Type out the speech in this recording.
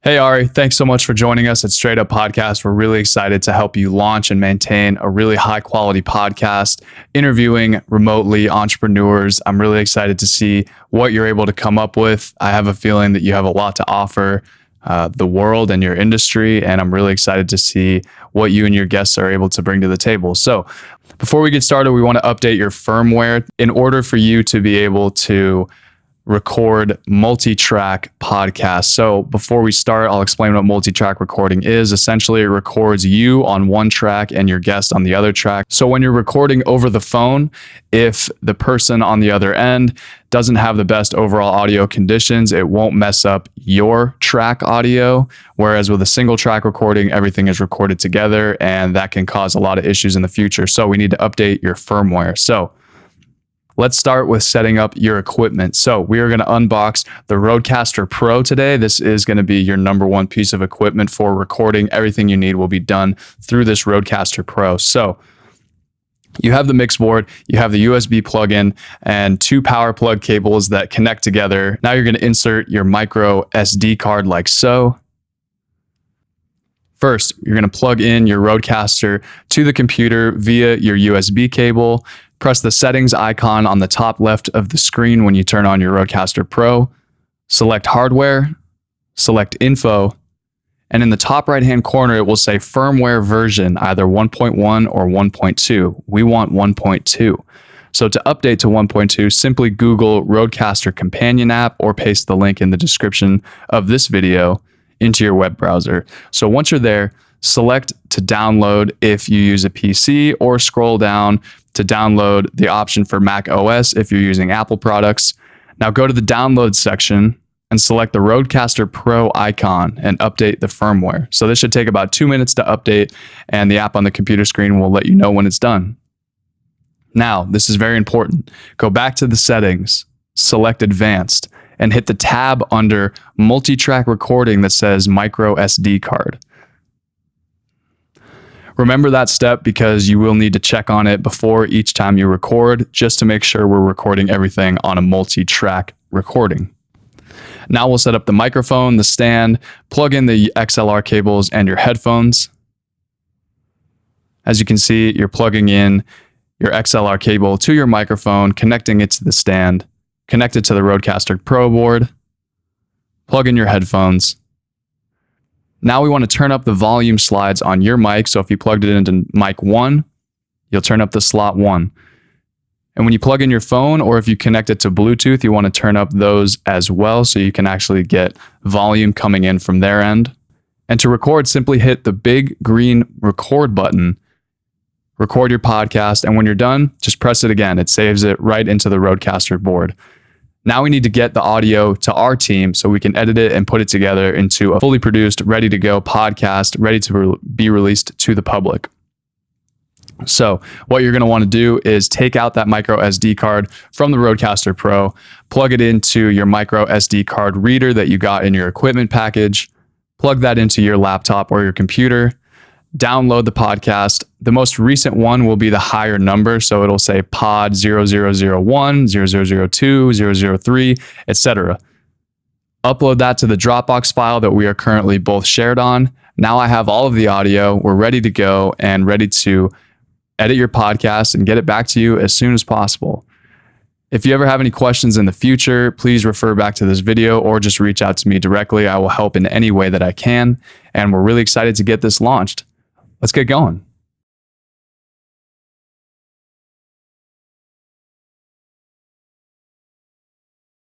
Hey, Ari, thanks so much for joining us at Straight Up Podcast. We're really excited to help you launch and maintain a really high quality podcast, interviewing remotely entrepreneurs. I'm really excited to see what you're able to come up with. I have a feeling that you have a lot to offer the world and your industry, and I'm really excited to see what you and your guests are able to bring to the table. So before we get started, we want to update your firmware in order for you to be able to record multi-track podcasts. So before we start, I'll explain what multi-track recording is. Essentially, it records you on one track and your guest on the other track. So when you're recording over the phone, if the person on the other end doesn't have the best overall audio conditions, it won't mess up your track audio. Whereas with a single track recording, everything is recorded together, and that can cause a lot of issues in the future. So we need to update your firmware. So let's start with setting up your equipment. So we are going to unbox the Rodecaster Pro today. This is going to be your number one piece of equipment for recording. Everything you need will be done through this Rodecaster Pro. So you have the mix board, you have the USB plug-in, and two power plug cables that connect together. Now you're going to insert your micro SD card like so. First, you're going to plug in your Rodecaster to the computer via your USB cable. Press the settings icon on the top left of the screen when you turn on your Rodecaster Pro. Select hardware, select info, and in the top right-hand corner, it will say firmware version, either 1.1 or 1.2. We want 1.2. So to update to 1.2, simply Google Rodecaster Companion app or paste the link in the description of this video into your web browser. So once you're there, select to download if you use a PC, or scroll down to download the option for Mac OS if you're using Apple products. Now go to the download section and select the Rodecaster Pro icon and update the firmware. So this should take about 2 minutes to update, and the app on the computer screen will let you know when it's done. Now, this is very important. Go back to the settings, select advanced, and hit the tab under multi-track recording that says micro SD card. Remember that step because you will need to check on it before each time you record, just to make sure we're recording everything on a multi-track recording. Now we'll set up the microphone, the stand, plug in the XLR cables and your headphones. As you can see, you're plugging in your XLR cable to your microphone, connecting it to the stand, connect it to the Rodecaster Pro board, plug in your headphones. Now we want to turn up the volume slides on your mic. So if you plugged it into mic 1, you'll turn up the slot 1. And when you plug in your phone, or if you connect it to Bluetooth, you want to turn up those as well so you can actually get volume coming in from their end. And to record, simply hit the big green record button, record your podcast, and when you're done, just press it again. It saves it right into the Rodecaster board. Now we need to get the audio to our team so we can edit it and put it together into a fully produced, ready to go podcast, ready to be released to the public. So what you're going to want to do is take out that micro SD card from the Rodecaster Pro, plug it into your micro SD card reader that you got in your equipment package, plug that into your laptop or your computer, download the podcast. The most recent one will be the higher number, so it'll say pod 0001, 0002, 003, etc. Upload that to the Dropbox file that we are currently both shared on. Now I have all of the audio. We're ready to go and ready to edit your podcast and get it back to you as soon as possible. If you ever have any questions in the future, please refer back to this video or just reach out to me directly. I will help in any way that I can, and we're really excited to get this launched. Let's get going.